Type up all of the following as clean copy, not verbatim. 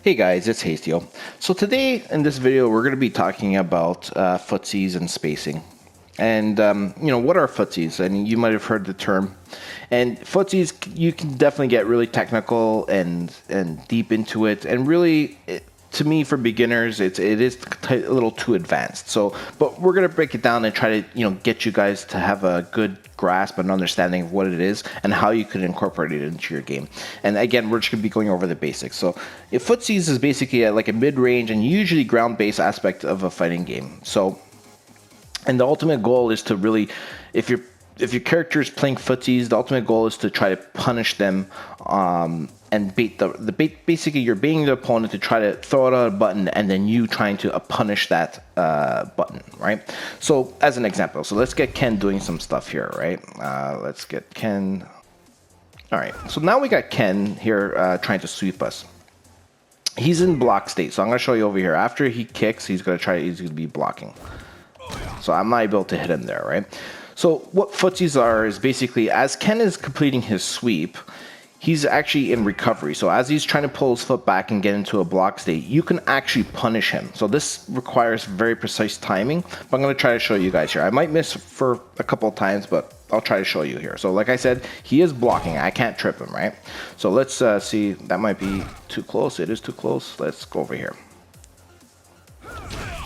Hey guys, it's Hastio. So today in this video, we're going to be talking about footsies and spacing. And, what are footsies? And you might have heard the term. And footsies, you can definitely get really technical and deep into it. And really, to me, for beginners, it is a little too advanced. But we're going to break it down and try to, get you guys to have a good grasp and understanding of what it is and how you could incorporate it into your game. And again, we're just going to be going over the basics. So footsies is basically like a mid-range and usually ground-based aspect of a fighting game. And the ultimate goal is to really, if your character is playing footsies, the ultimate goal is to try to punish them and bait the bait. Basically, you're baiting the opponent to try to throw out a button, and then you trying to punish that button, right? So, as an example, so let's get Ken doing some stuff here, right? Let's get Ken. All right. So now we got Ken here trying to sweep us. He's in block state, so I'm going to show you over here. After he kicks, he's going to be blocking. So I'm not able to hit him there, right? So what footsies are is basically, as Ken is completing his sweep, he's actually in recovery. So as he's trying to pull his foot back and get into a block state, you can actually punish him. So this requires very precise timing, but I'm going to try to show you guys here. I might miss for a couple of times, but I'll try to show you here. So like I said, he is blocking. I can't trip him, right? So let's see. That might be too close. It is too close. Let's go over here.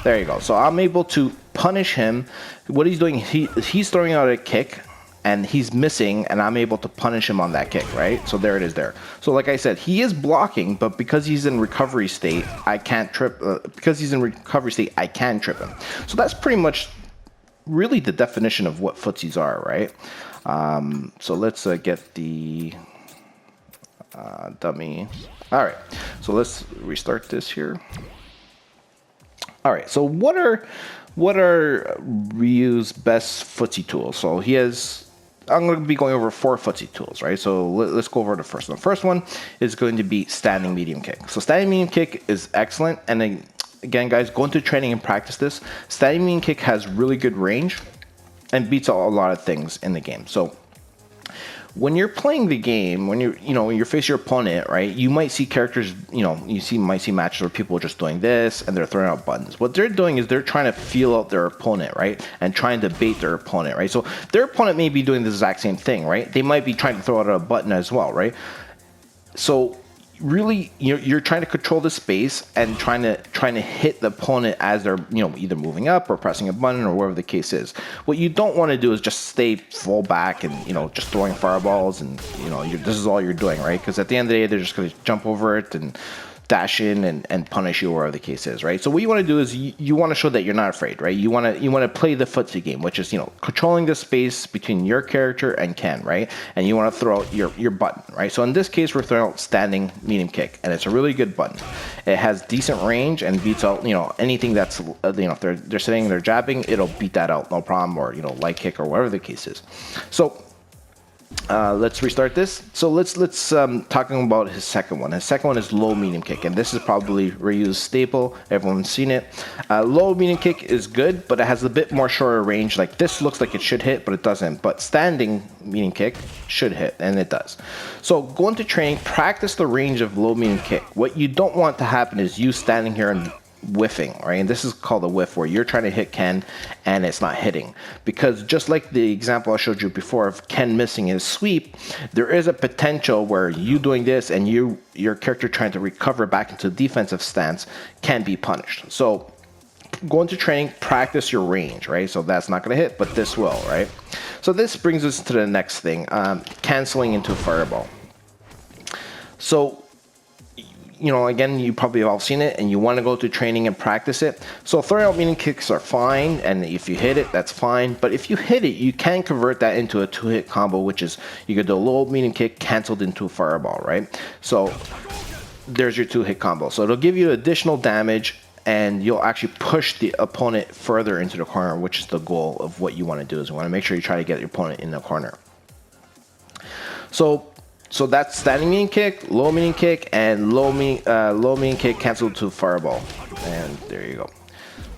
There you go. So I'm able to punish him. What he's doing, he's throwing out a kick and he's missing, and I'm able to punish him on that kick, right? So there it is there. So like I said, he is blocking, but because he's in recovery state, I can't trip. Because he's in recovery state, I can trip him. So that's pretty much really the definition of what footsies are, right? So let's get the dummy. All right. So let's restart this here. All right, so what are Ryu's best footsie tools? So I'm going to be going over 4 footsie tools, right? So let's go over the first one. The first one is going to be standing medium kick. So standing medium kick is excellent. And then, again, guys, go into training and practice this. Standing medium kick has really good range and beats a lot of things in the game. So when you're playing the game, when you face your opponent, right, you might see characters, might see matches where people are just doing this and they're throwing out buttons. What they're doing is they're trying to feel out their opponent, right, and trying to bait their opponent, right? So their opponent may be doing the exact same thing, right? They might be trying to throw out a button as well, right? So really, you're trying to control the space and trying to hit the opponent as they're either moving up or pressing a button or whatever the case is. What you don't want to do is just stay full back and just throwing fireballs and this is all you're doing, right? Because at the end of the day, they're just going to jump over it and dash in and punish you, wherever the case is, right? So what you want to do is you want to show that you're not afraid, right? You want to play the footsie game, which is controlling the space between your character and Ken, right? And you want to throw out your button, right? So in this case, we're throwing out standing medium kick, and it's a really good button. It has decent range and beats out anything that's if they're sitting, they're jabbing, it'll beat that out, no problem, or light kick or whatever the case is. So let's restart this. So let's talking about his second one. His second one is low medium kick, and this is probably Ryu's staple. Everyone's seen it. Low medium kick is good, but it has a bit more shorter range. Like this looks like it should hit, but it doesn't. But standing medium kick should hit, and it does. So go into training, practice the range of low medium kick. What you don't want to happen is you standing here and whiffing, right? And this is called a whiff, where you're trying to hit Ken and it's not hitting, because just like the example I showed you before of Ken missing his sweep, there is a potential where you doing this and your character trying to recover back into defensive stance can be punished. So go into training, practice your range, right? So that's not going to hit, but this will, right? So this brings us to the next thing, canceling into fireball. So again, you probably have all seen it, and you want to go to training and practice it. So throwing out medium kicks are fine, and if you hit it, that's fine. But if you hit it, you can convert that into a 2-hit combo, which is you get the low medium kick canceled into a fireball, right? So there's your 2-hit combo. So it'll give you additional damage, and you'll actually push the opponent further into the corner, which is the goal of what you want to do. Is you want to make sure you try to get your opponent in the corner. So that's standing medium kick, low medium kick, and low medium kick canceled to fireball. And there you go.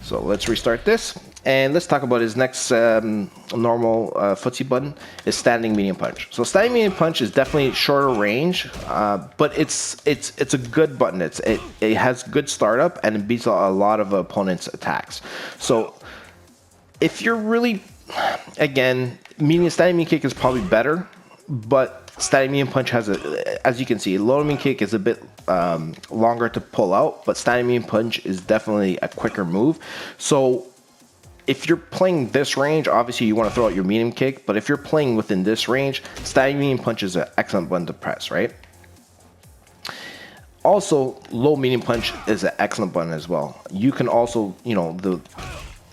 So let's restart this. And let's talk about his next normal footsie button is standing medium punch. So standing medium punch is definitely shorter range, but it's a good button. It has good startup and it beats a lot of opponents' attacks. So if you're really, again, standing medium kick is probably better, but standing medium punch has as you can see, low medium kick is a bit longer to pull out, but standing medium punch is definitely a quicker move. So if you're playing this range, obviously you want to throw out your medium kick, but if you're playing within this range, standing medium punch is an excellent button to press, right? Also, low medium punch is an excellent button as well. You can also,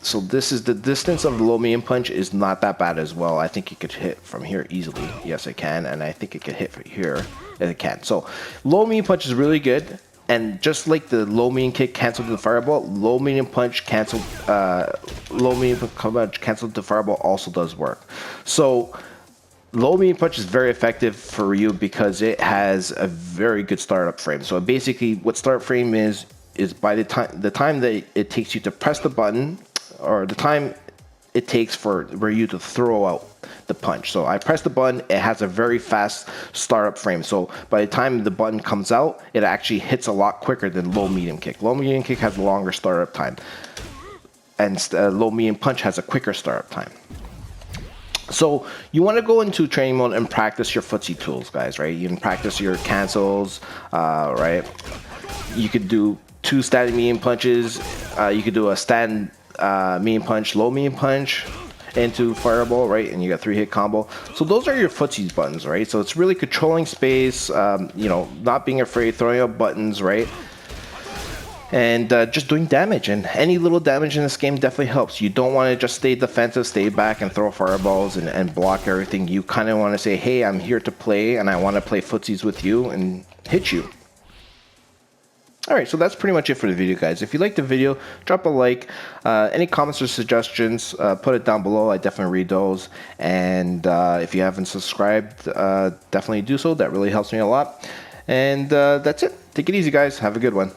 so this is the distance of the low medium punch is not that bad as well. I think it could hit from here easily. Yes, it can, and I think it could hit from here. And it can. So low medium punch is really good. And just like the low medium kick canceled the fireball, low medium punch canceled the fireball also does work. So low medium punch is very effective for you because it has a very good startup frame. So basically, what startup frame is by the time that it takes you to press the button, or the time it takes for you to throw out the punch. So I press the button, it has a very fast startup frame. So by the time the button comes out, it actually hits a lot quicker than low medium kick. Low medium kick has a longer startup time, and low medium punch has a quicker startup time. So you want to go into training mode and practice your footsie tools, guys, right? You can practice your cancels, right? You could do 2 standing medium punches. You could do a stand medium punch, low medium punch into fireball, right? And you got 3-hit combo. So those are your footsies buttons, right? So it's really controlling space, not being afraid, throwing out buttons, right? And just doing damage. And any little damage in this game definitely helps. You don't want to just stay defensive, stay back and throw fireballs and block everything. You kind of want to say, hey, I'm here to play and I want to play footsies with you and hit you. Alright, so that's pretty much it for the video, guys. If you liked the video, drop a like. Any comments or suggestions, put it down below. I definitely read those. And if you haven't subscribed, definitely do so. That really helps me a lot. And that's it. Take it easy, guys. Have a good one.